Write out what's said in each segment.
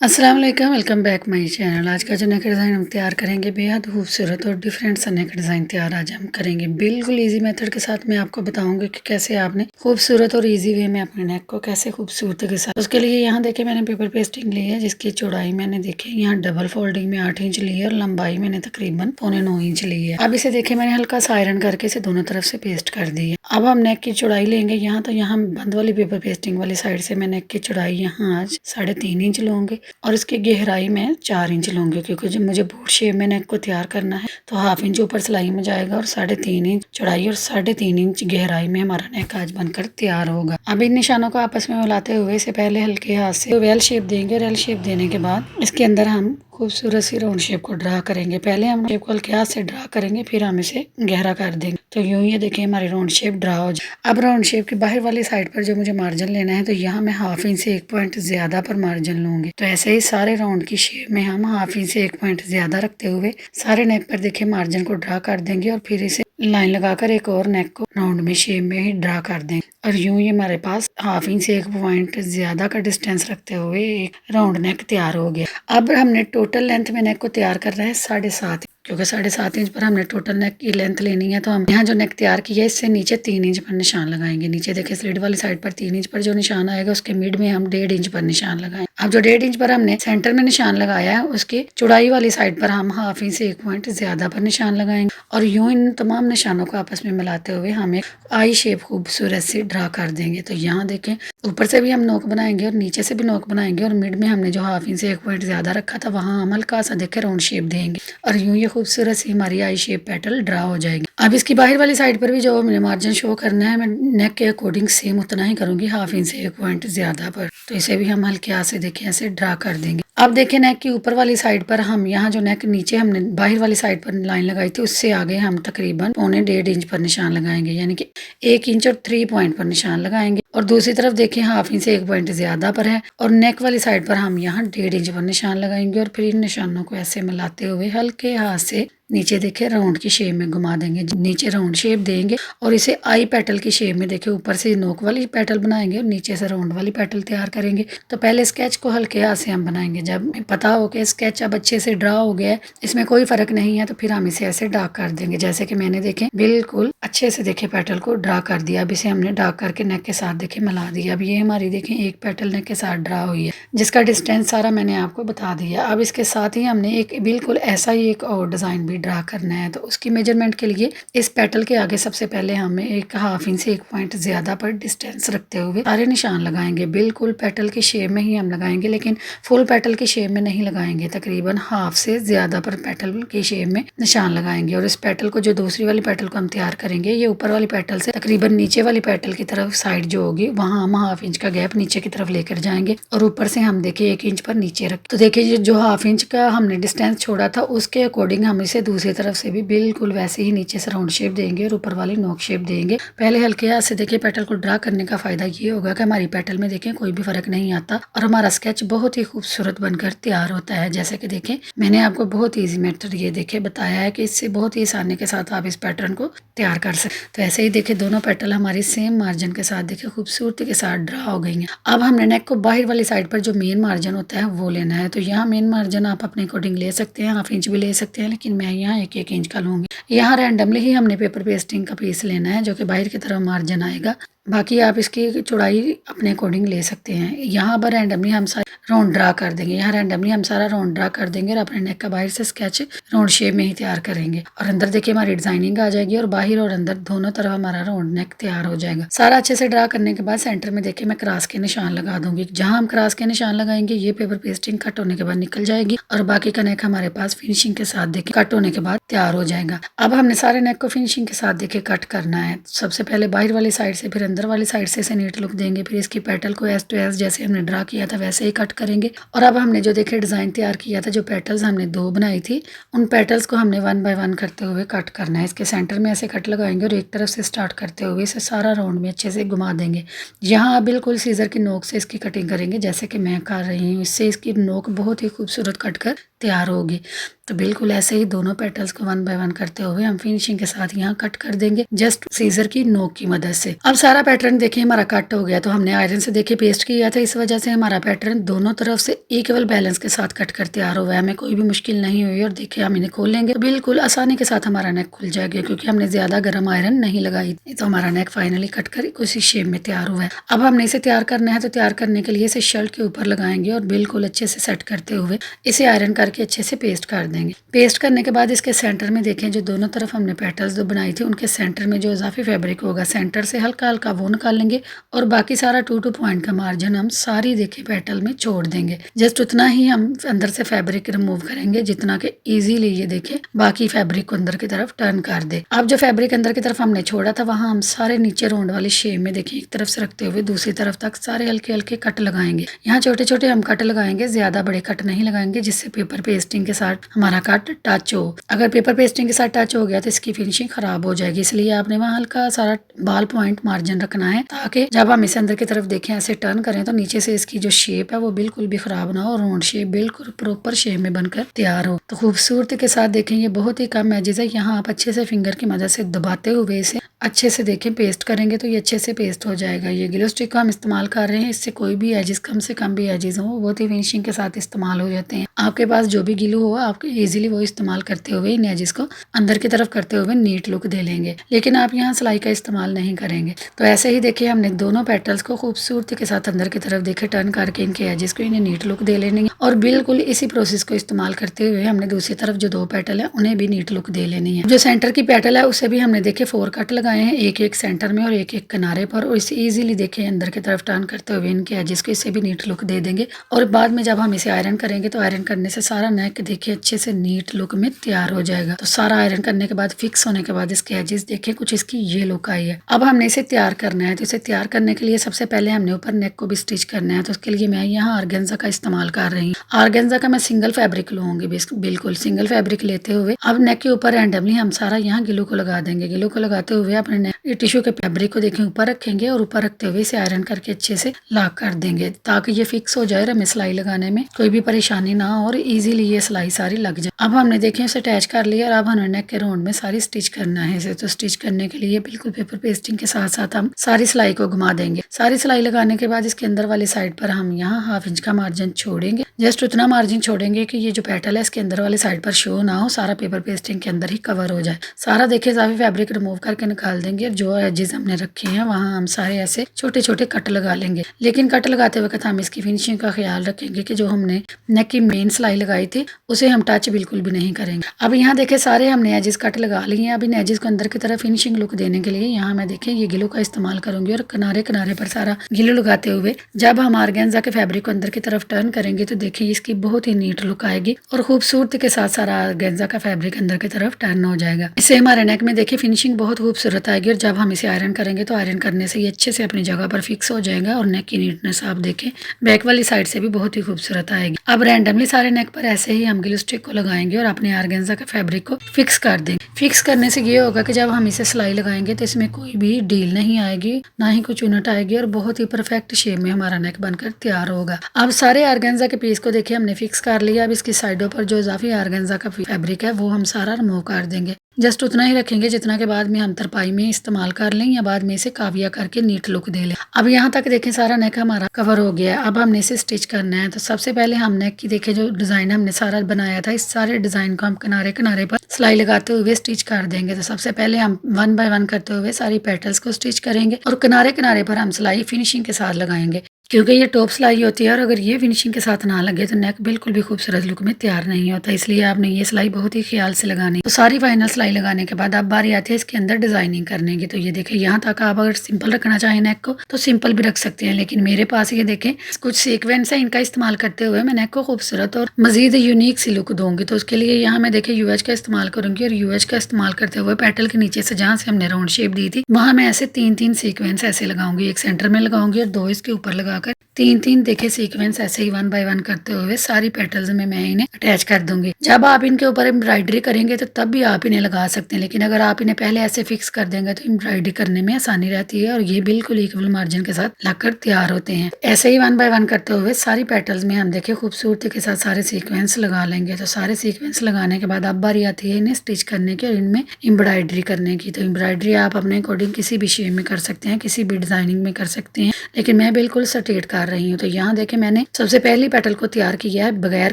अस्सलाम वालेकुम, welcome back my channel. आज का जो नेक डिज़ाइन हम तैयार करेंगे बेहद खूबसूरत और डिफरेंट सा नेक डिज़ाइन तैयार आज हम करेंगे। बिल्कुल इजी मेथड के साथ मैं आपको बताऊंगी कि कैसे आपने खूबसूरत और इजी वे में अपने नेक को कैसे खूबसूरती के साथ। उसके लिए यहाँ देखिए मैंने पेपर पेस्टिंग ली है, जिसकी चौड़ाई मैंने देखी यहाँ डबल फोल्डिंग में 8 इंच ली है और लंबाई मैंने तकरीबन 9.25 इंच ली है। अब इसे देखिए मैंने हल्का सा आयरन करके इसे दोनों तरफ से पेस्ट कर दी है। अब हम नेक की चौड़ाई लेंगे यहाँ, तो यहाँ बंद वाली पेपर पेस्टिंग वाली साइड से मैं नेक की चौड़ाई यहाँ आज 3.5 इंच लूँगी और इसकी गहराई में 4 इंच लूँगी, क्योंकि जब मुझे बूट शेप में नेक को तैयार करना है तो हाफ इंच ऊपर सिलाई में जाएगा और 3.5 इंच चौड़ाई और 3.5 इंच गहराई में हमारा नेक आज बनकर तैयार होगा। अब इन निशानों को आपस में मिलाते हुए इसे पहले हल्के हाथ से वेल शेप देंगे और एल शेप देने के बाद इसके अंदर हम खूबसूरत सी राउंड शेप को ड्रा करेंगे। पहले हम शेप को हल्के हाथ से ड्रा करेंगे, फिर हम इसे गहरा कर देंगे। तो यूं ये देखिए हमारी राउंड शेप ड्रा हो जाए। अब राउंड शेप की बाहर वाली साइड पर जो मुझे मार्जिन लेना है, तो यहाँ मैं हाफ इंच से 1 पॉइंट ज्यादा पर मार्जिन लूंगी। तो ऐसे ही सारे राउंड की शेप में हम हाफ इंच से 1 पॉइंट ज्यादा रखते हुए सारे नेक पर देखिए मार्जिन को ड्रा कर देंगे और फिर इसे लाइन लगाकर एक और नेक को राउंड में शेप में ही ड्रा कर देंगे। और यूं ही हमारे पास हाफ इंच से 1 पॉइंट ज्यादा का डिस्टेंस रखते हुए एक राउंड नेक तैयार हो गया। अब हमने टोटल लेंथ में नेक को तैयार करना है 7.5, क्योंकि 7.5 इंच पर हमने टोटल नेक की लेंथ लेनी है। तो हम यहाँ जो नेक तैयार की है इससे नीचे 3 इंच पर निशान लगाएंगे। नीचे देखिए स्लिट वाली साइड पर 3 इंच पर जो निशान आएगा उसके मिड में हम 1.5 इंच पर निशान लगाएंगे। अब जो 1.5 इंच पर हमने सेंटर में निशान लगाया है उसकी चौड़ाई वाली साइड पर हम हाफ इंच से 1 पॉइंट ज्यादा पर निशान लगाएंगे और यूं इन तमाम निशानों को आपस में मिलाते हुए हम एक आई शेप खूबसूरत सी ड्रा कर देंगे। तो यहाँ देखें ऊपर से भी हम नोक बनाएंगे और नीचे से भी नोक बनाएंगे और मिड में हमने जो हाफ इंच से 1 पॉइंट ज्यादा रखा था वहाँ हम हल्का सा देखे राउंड शेप देंगे और यूं ये खूबसूरत सी हमारी आई शेप पेटल ड्रा हो जाएगी। अब इसकी बाहर वाली साइड पर भी जो मैंने मार्जिन शो करना है मैं नेक के अकॉर्डिंग सेम उतना ही करूंगी, हाफ इंच से 1 पॉइंट ज्यादा पर। तो इसे भी हम हल्के हाथ से देखें ऐसे ड्रा कर देंगे। अब देखिए नेक की ऊपर वाली साइड पर हम यहाँ जो नेक नीचे हमने बाहर वाली साइड पर लाइन लगाई थी उससे आगे हम तकरीबन 1.25 इंच पर निशान लगाएंगे, यानी कि 1 इंच और 3 पॉइंट पर निशान लगाएंगे। और दूसरी तरफ देखिए हाफ इंच से 1 पॉइंट ज्यादा पर है और नेक वाली साइड पर हम यहाँ 1.5 इंच पर निशान लगाएंगे और फिर इन निशानों को ऐसे मिलाते हुए हल्के हाथ से नीचे देखिए राउंड की शेप में घुमा देंगे। नीचे राउंड शेप देंगे और इसे आई पेटल की शेप में देखिए ऊपर से नोक वाली पेटल बनाएंगे और नीचे से राउंड वाली पेटल तैयार करेंगे। तो पहले स्केच को हल्के हाथ से हम बनाएंगे। जब पता हो कि स्केच अब अच्छे से ड्रा हो गया है, इसमें कोई फर्क नहीं है, तो फिर हम इसे ऐसे डार्क कर देंगे। जैसे कि मैंने देखे बिल्कुल अच्छे से देखे पेटल को ड्रा कर दिया। अब इसे हमने डार्क करके नेक के साथ देखे मिला दिया। अब ये हमारी देखें एक पेटल नेक के साथ ड्रा हुई है, जिसका डिस्टेंस सारा मैंने आपको बता दिया। अब इसके साथ ही हमने एक बिल्कुल ऐसा ही एक और डिजाइन भी ड्रा करना है। तो उसकी मेजरमेंट के लिए इस पेटल के आगे सबसे पहले हमें एक हाफ इंच से 1 पॉइंट ज्यादा पर डिस्टेंस रखते हुए सारे निशान लगाएंगे। बिल्कुल पेटल की शेप में ही हम लगाएंगे, लेकिन फुल पेटल की शेप में नहीं लगाएंगे। तकरीबन हाफ से ज्यादा पर पेटल की शेप में निशान लगाएंगे। और इस पेटल को जो दूसरी वाली पेटल को हम तैयार करेंगे, ये ऊपर वाली पेटल से तकरीबन नीचे वाली पेटल की तरफ साइड जो होगी वहां हम हाफ इंच का गैप नीचे की तरफ लेकर जाएंगे और ऊपर से हम देखिए 1 इंच पर नीचे रख। तो देखिए जो हाफ इंच का हमने डिस्टेंस छोड़ा था उसके अकॉर्डिंग हम इसे दूसरी तरफ से भी बिल्कुल वैसे ही नीचे से राउंड शेप देंगे और ऊपर वाली नोक शेप देंगे। पहले हल्के हाथ से देखिए पेटल को ड्रा करने का फायदा ये होगा कि हमारी पेटल में देखें कोई भी फर्क नहीं आता और हमारा स्केच बहुत ही खूबसूरत बनकर तैयार होता है। जैसे कि देखें मैंने आपको बहुत ईजी मेथड ये देखे बताया है कि इससे बहुत ही आसानी के साथ आप इस पैटर्न को तैयार कर सकते। तो ऐसे ही देखिए दोनों पेटल हमारी सेम मार्जिन के साथ देखिए खूबसूरती के साथ ड्रा हो गई है। अब हमने नेक को बाहर वाली साइड पर जो मेन मार्जिन होता है वो लेना है। तो यहाँ मेन मार्जिन आप अपने अकॉर्डिंग ले सकते हैं, हाफ इंच भी ले सकते हैं, लेकिन मैं यहाँ 1-1 इंच का लूंगी। यहाँ रैंडमली ही हमने पेपर पेस्टिंग का पीस लेना है जो कि बाहर की तरफ मार्जिन आएगा। बाकी आप इसकी चौड़ाई अपने अकॉर्डिंग ले सकते हैं। यहाँ पर रैंडमली हम सारा राउंड ड्रा कर देंगे। यहाँ रैंडमली हम सारा राउंड ड्रा कर देंगे और अपने नेक का बाहर से स्केच राउंड शेप में ही तैयार करेंगे और अंदर देखिए हमारी डिजाइनिंग आ जाएगी और बाहर और अंदर दोनों तरफ हमारा राउंड नेक तैयार हो जाएगा। सारा अच्छे से ड्रा करने के बाद सेंटर में देखिए मैं क्रॉस के निशान लगा दूंगी। जहाँ हम क्रॉस के निशान लगाएंगे ये पेपर पेस्टिंग कट होने के बाद निकल जाएगी और बाकी का नेक हमारे पास फिनिशिंग के साथ देखिए कट होने के बाद तैयार हो जाएगा। अब हमने सारे नेक को फिनिशिंग के साथ देखिए कट करना है। सबसे पहले बाहर वाली साइड से फिर अंदर वाली साइड से नीट लुक देंगे। फिर इसकी पेटल को एस टू एस जैसे हमने ड्रा किया था वैसे ही कट करेंगे। और अब हमने जो देखिए डिजाइन तैयार किया था, जो पेटल्स हमने 2 बनाई थी, उन पेटल्स को हमने 1 बाय 1 करते हुए कट करना है। इसके सेंटर में ऐसे कट लगाएंगे और एक तरफ से स्टार्ट करते हुए इसे सारा राउंड में अच्छे से घुमा देंगे। यहाँ आप बिल्कुल सीजर की नोक से इसकी कटिंग करेंगे जैसे कि मैं कर रही हूँ। इससे इसकी नोक बहुत ही खूबसूरत कट कर तैयार होगी। तो बिल्कुल ऐसे ही दोनों पेटल्स को वन बाय वन करते हुए हम फिनिशिंग के साथ यहाँ कट कर देंगे जस्ट सीजर की नोक की मदद से। अब सारा पैटर्न देखिए हमारा कट हो गया, तो हमने आयरन से देखिए पेस्ट किया था, इस वजह से हमारा पैटर्न दोनों तरफ से इक्वल बैलेंस के साथ कट कर तैयार हुआ है, हमें कोई भी मुश्किल नहीं हुई। और देखिए हम इन्हें खोल लेंगे तो बिल्कुल आसानी के साथ हमारा नेक खुल जाएगा, क्योंकि हमने ज्यादा गर्म आयरन नहीं लगाई। तो हमारा नेक फाइनली कट कर उसी शेप में तैयार हुआ है। अब हमने इसे तैयार करना है, तो तैयार करने के लिए इसे शर्ट के ऊपर लगाएंगे और बिल्कुल अच्छे से सेट करते हुए इसे आयरन करके अच्छे से पेस्ट कर देंगे। पेस्ट करने के बाद इसके सेंटर में देखें, जो दोनों तरफ हमने पेटल्स जो बनाई थी उनके सेंटर में जो इजाफी फैब्रिक होगा सेंटर से हल्का हल्का वो निकाल लेंगे और बाकी सारा 2 2 पॉइंट का मार्जिन हम सारी देखिए पेटल में छोड़ देंगे। जस्ट उतना ही हम अंदर से फैब्रिक रिमूव करेंगे जितना कि इजीली ये देखे बाकी फैब्रिक को अंदर की तरफ टर्न कर दे। अब जो फैब्रिक अंदर की तरफ हमने छोड़ा था वहां हम सारे नीचे राउंड वाली शेप में देखिए एक तरफ से रखते हुए दूसरी तरफ तक सारे हल्के हल्के कट लगाएंगे। यहाँ छोटे छोटे हम कट लगाएंगे, ज्यादा बड़े कट नहीं लगाएंगे जिससे पेपर पेस्टिंग के साथ हमारा कट टच हो। अगर पेपर पेस्टिंग के साथ टच हो गया तो इसकी फिनिशिंग खराब हो जाएगी, इसलिए आपने वहाँ हल्का सारा बाल पॉइंट मार्जिन रखना है, ताकि जब हम इसे अंदर की तरफ देखें ऐसे टर्न करें तो नीचे से इसकी जो शेप है वो बिल्कुल भी खराब ना हो, राउंड शेप बिल्कुल प्रॉपर शेप में बनकर तैयार हो। तो खूबसूरती के साथ देखें ये बहुत ही कम एजेस है, यहाँ आप अच्छे से फिंगर की मदद से दबाते हुए इसे अच्छे से देखें पेस्ट करेंगे तो ये अच्छे से पेस्ट हो जाएगा। ये ग्लू स्टिक को हम इस्तेमाल कर रहे हैं, इससे कोई भी एजेस कम से कम भी एजेस हो बहुत ही फिनिशिंग के साथ इस्तेमाल हो जाते हैं। आपके पास जो भी ग्लू हो आप इजीली वो इस्तेमाल करते हुए इन एजेस को अंदर की तरफ करते हुए नीट लुक दे लेंगे, लेकिन आप यहाँ सिलाई का इस्तेमाल नहीं करेंगे। तो ऐसे ही देखिए हमने दोनों पेटल्स को खूबसूरती के साथ अंदर की तरफ देखे टर्न करके इनके एजेस को इन्हें नीट लुक दे लेने और बिल्कुल इसी प्रोसेस को इस्तेमाल करते हुए हमने दूसरी तरफ जो 2 पेटल है उन्हें भी नीट लुक दे लेनी है। जो सेंटर की पेटल है उसे भी हमने देखे 4 कट लगाए हैं, एक एक सेंटर में और एक एक किनारे पर, और इसे इजीली देखे अंदर की तरफ टर्न करते हुए इनके एजेस को इसे भी नीट लुक दे देंगे। और बाद में जब हम इसे आयरन करेंगे तो आयरन करने से सारा नेक देखिए अच्छे से नीट लुक में तैयार हो जाएगा। तो सारा आयरन करने के बाद फिक्स होने के बाद इसके एजेस देखिए कुछ इसकी ये लुक आई है। अब हमने इसे तैयार करना है, तो इसे तैयार करने के लिए सबसे पहले हमने ऊपर नेक को भी स्टिच करना है। तो उसके लिए मैं यहाँ आर्गेन्जा का इस्तेमाल कर रही हूँ। आर्गेन्जा का मैं सिंगल फैब्रिक लूंगी, बिल्कुल सिंगल फैब्रिक लेते हुए अब नेक के ऊपर रैंडमली हम सारा यहाँ ग्लू को लगा देंगे। ग्लू को लगाते हुए अपने टिश्यू के फैब्रिक को देखें ऊपर रखेंगे और ऊपर रखते हुए इसे आयरन करके अच्छे से लॉक कर देंगे, ताकि ये फिक्स हो जाए और हमें सिलाई लगाने में कोई भी परेशानी ना हो और इजीली ये सिलाई सारी लग जाए। अब हमने देखें उसे अटैच कर लिया और अब हमें नेक के राउंड में सारी स्टिच करना है इसे। तो स्टिच करने के लिए बिल्कुल पेपर पेस्टिंग के साथ साथ हम सारी सिलाई को घुमा देंगे। सारी सिलाई लगाने के बाद इसके अंदर वाली साइड पर हम यहाँ 1/2 इंच का मार्जिन छोड़ेंगे, जस्ट उतना मार्जिन छोड़ेंगे कि ये जो पेटल है इसके अंदर वाली साइड पर शो ना हो, सारा पेपर पेस्टिंग के अंदर ही कवर हो जाए। सारा देखिए इजाफी फैब्रिक रिमूव करके निकाल देंगे और जो एजेस हमने रखे हैं वहाँ हम सारे ऐसे छोटे छोटे कट लगा लेंगे। लेकिन कट लगाते वक्त हम इसकी फिनिशिंग का ख्याल रखेंगे कि जो हमने नेक की मेन सिलाई लगाई थी उसे हम टच बिल्कुल भी नहीं करेंगे। अब यहाँ देखे सारे हमने एजेस कट लगा लिए हैं। अब इन एजेस को अंदर की तरफ फिनिशिंग लुक देने के लिए यहाँ मैं देखें ये ग्लू का इस्तेमाल करूंगी और किनारे किनारे पर सारा ग्लू लगाते हुए जब हम आर्गेन्जा के फैब्रिक को अंदर की तरफ टर्न करेंगे तो देखिए इसकी बहुत ही नीट लुक आएगी और खूबसूरती के साथ सारा आर्गेन्जा का फैब्रिक अंदर की तरफ टर्न हो जाएगा। इससे हमारे नेक में देखिए फिनिशिंग बहुत खूबसूरत आएगी और जब हम इसे आयरन करेंगे तो आयरन करने से ये अच्छे से अपनी जगह पर फिक्स हो जाएगा और नेक की नीटनेस आप देखें बैक वाली साइड से भी बहुत ही खूबसूरत आएगी। अब रैंडमली सारे नेक पर ऐसे ही हम ग्लू स्टिक को लगाएंगे और अपने आर्गेन्जा के फैब्रिक को फिक्स कर देंगे। फिक्स करने से ये होगा कि जब हम इसे सिलाई लगाएंगे तो इसमें कोई भी ढील नहीं आएगी, ना ही कुछ उनट आएगी और बहुत ही परफेक्ट शेप में हमारा नेक बनकर तैयार होगा। अब सारे आर्गेन्जा के पीस को देखिए हमने फिक्स कर लिया। अब इसकी साइडों पर जो इजाफी आर्गेन्जा का फैब्रिक है वो हम सारा रिमूव कर देंगे। जस्ट उतना ही रखेंगे जितना के बाद में हम तरपाई में इस्तेमाल कर लें या बाद में इसे काविया करके नीट लुक दे लें। अब यहाँ तक देखें सारा नेक हमारा कवर हो गया है। अब हमने इसे स्टिच करना है। तो सबसे पहले हम नेक की देखें जो डिजाइन हमने सारा बनाया था इस सारे डिजाइन को हम किनारे किनारे पर सिलाई लगाते हुए स्टिच कर देंगे। तो सबसे पहले हम 1 बाय 1 करते हुए सारी पेटल्स को स्टिच करेंगे और किनारे किनारे पर हम सिलाई फिनिशिंग के साथ लगाएंगे, क्योंकि ये टॉप सिलाई होती है और अगर ये फिनिशिंग के साथ ना लगे तो नेक बिल्कुल भी खूबसूरत लुक में तैयार नहीं होता, इसलिए आपने ये सिलाई बहुत ही ख्याल से लगानी। तो सारी फाइनल सिलाई लगाने के बाद अब बारी आती है इसके अंदर डिजाइनिंग करने की। तो ये देखें यहाँ तक आप अगर सिंपल रखना चाहें नेक को तो सिंपल भी रख सकते हैं, लेकिन मेरे पास ये देखें कुछ सीक्वेंस है, इनका इस्तेमाल करते हुए मैं नेक को खूबसूरत और मजीद यूनिक सी लुक दूंगी। तो उसके लिए यहाँ मैं देखे यूएच का इस्तेमाल करूंगी और यूएच का इस्तेमाल करते हुए पेटल के नीचे से जहाँ से हमने राउंड शेप दी थी वहाँ मैं ऐसे 3-3 सीक्वेंस ऐसे लगाऊंगी, एक सेंटर में लगाऊंगी और 2 इसके ऊपर लगाकर तीन देखिए सीक्वेंस ऐसे ही 1 बाय 1 करते हुए सारी पेटल्स में मैं इन्हें अटैच कर दूंगी। जब आप इनके ऊपर एम्ब्रॉयडरी करेंगे तो तब भी आप इन्हें लगा सकते हैं, लेकिन अगर आप इन्हें पहले ऐसे फिक्स कर देंगे तो एम्ब्रॉयडरी करने में आसानी रहती है और ये बिल्कुल इक्वल मार्जिन के साथ लगकर तैयार होते हैं। ऐसे ही 1 बाय 1 करते हुए सारी पेटल्स में हम देखिए खूबसूरती के साथ सारे सीक्वेंस लगा लेंगे। तो सारे सीक्वेंस लगाने के बाद अब बारी आती है इन्हें स्टिच करने की और इनमें एम्ब्रॉयडरी करने की। तो एम्ब्रॉयडरी आप अपने अकॉर्डिंग किसी भी शेप में कर सकते हैं, किसी भी डिजाइनिंग में कर सकते हैं, लेकिन मैं बिल्कुल स्ट्रेट कर रही हूँ। तो यहाँ देखे मैंने सबसे पहली पेटल को तैयार किया है बगैर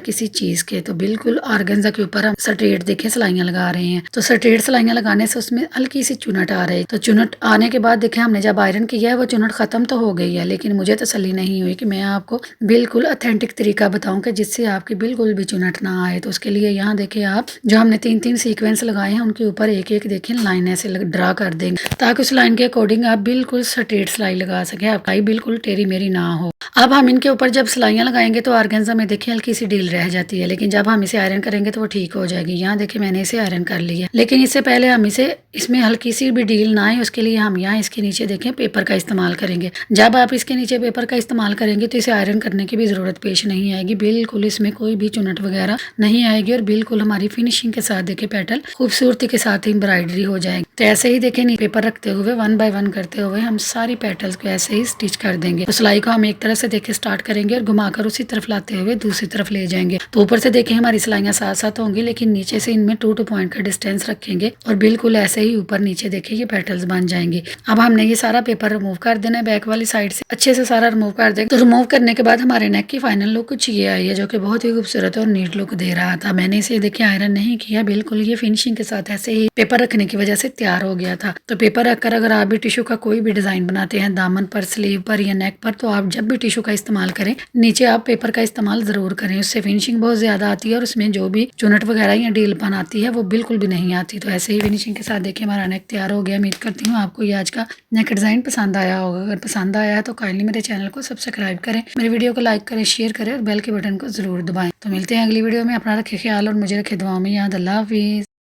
किसी चीज के। तो बिल्कुल ऑर्गेन्जा के ऊपर हम स्ट्रेट देखे सिलाइयां लगा रहे हैं। तो स्ट्रेट सिलाइयां लगाने से उसमें हल्की सी चुनट आ रही है। तो चुनट आने के बाद देखे हमने जब आयरन किया है वो चुनट खत्म तो हो गई है, लेकिन मुझे तसल्ली नहीं हुई कि मैं आपको बिल्कुल ऑथेंटिक तरीका बताऊं कि जिससे आपकी बिल्कुल भी चुनट ना आए। तो उसके लिए यहाँ देखिए आप जो हमने 3 सीक्वेंस लगाए हैं उनके ऊपर एक एक देखिए लाइन ऐसे ड्रा कर देंगे ताकि उस लाइन के अकॉर्डिंग आप बिल्कुल स्ट्रेट सिलाई लगा सके, आपकी बिल्कुल टेढ़ी मेरी ना हो। अब हम इनके ऊपर जब सिलाइयां लगाएंगे तो ऑर्गेन्जा में देखिए हल्की सी ढील रह जाती है, लेकिन जब हम इसे आयरन करेंगे तो वो ठीक हो जाएगी। यहाँ देखिए मैंने इसे आयरन कर लिया, लेकिन इससे पहले हम इसे इसमें हल्की सी भी ढील ना आए उसके लिए हम यहाँ इसके नीचे देखें पेपर का इस्तेमाल करेंगे। जब आप इसके नीचे पेपर का इस्तेमाल करेंगे तो इसे आयरन करने की भी जरूरत पेश नहीं आएगी, बिल्कुल इसमें कोई भी चुनट वगैरह नहीं आएगी और बिल्कुल हमारी फिनिशिंग के साथ देखिए पेटल खूबसूरती के साथ एम्ब्रॉयडरी हो जाएगी। तो ऐसे ही देखें पेपर रखते हुए 1 बाय 1 करते हुए हम सारी पेटल्स को ऐसे ही स्टिच कर देंगे। तो सिलाई को हम एक तरफ से देखे स्टार्ट करेंगे और घुमाकर उसी तरफ लाते हुए दूसरी तरफ ले जाएंगे। तो ऊपर से देखें हमारी सिलाइयां साथ साथ होंगी, लेकिन नीचे से इनमें 2 पॉइंट का डिस्टेंस रखेंगे और बिल्कुल ऐसे ही ऊपर नीचे देखिए ये पेटल्स बन जाएंगे। अब हमने ये सारा पेपर रिमूव कर देना है बैक वाली साइड से, अच्छे से सारा रिमूव कर देंगे। तो रिमूव करने के बाद हमारे नेक की फाइनल लुक कुछ ये आई है जो कि बहुत ही खूबसूरत और नीट लुक दे रहा था। मैंने इसे देखिए आयरन नहीं किया, बिल्कुल ये फिनिशिंग के साथ ऐसे ही पेपर रखने की वजह से तैयार हो गया था। तो पेपर रखकर अगर आप भी टिश्यू का कोई भी डिजाइन बनाते हैं दामन पर, स्लीव पर या नेक पर, तो आप जब भी टिश्यू का इस्तेमाल करें नीचे आप पेपर का इस्तेमाल जरूर करें, उससे फिनिशिंग बहुत ज्यादा आती है और उसमें जो भी चुनट वगैरह या ढीलपन आती है वो बिल्कुल भी नहीं आती। तो ऐसे ही फिनिशिंग के साथ देखिए हमारा नेक तैयार हो गया। उम्मीद करती हूँ आपको ये आज का नेक डिजाइन पसंद आया होगा। अगर पसंद आया है तो काइंडली मेरे चैनल को सब्सक्राइब करें, मेरे वीडियो को लाइक करें, शेयर करें और बेल के बटन को जरूर दबाएं। तो मिलते हैं अगली वीडियो में। अपना रखे ख्याल और मुझे रखे दुआ में याद। अल्लाह हाफिज।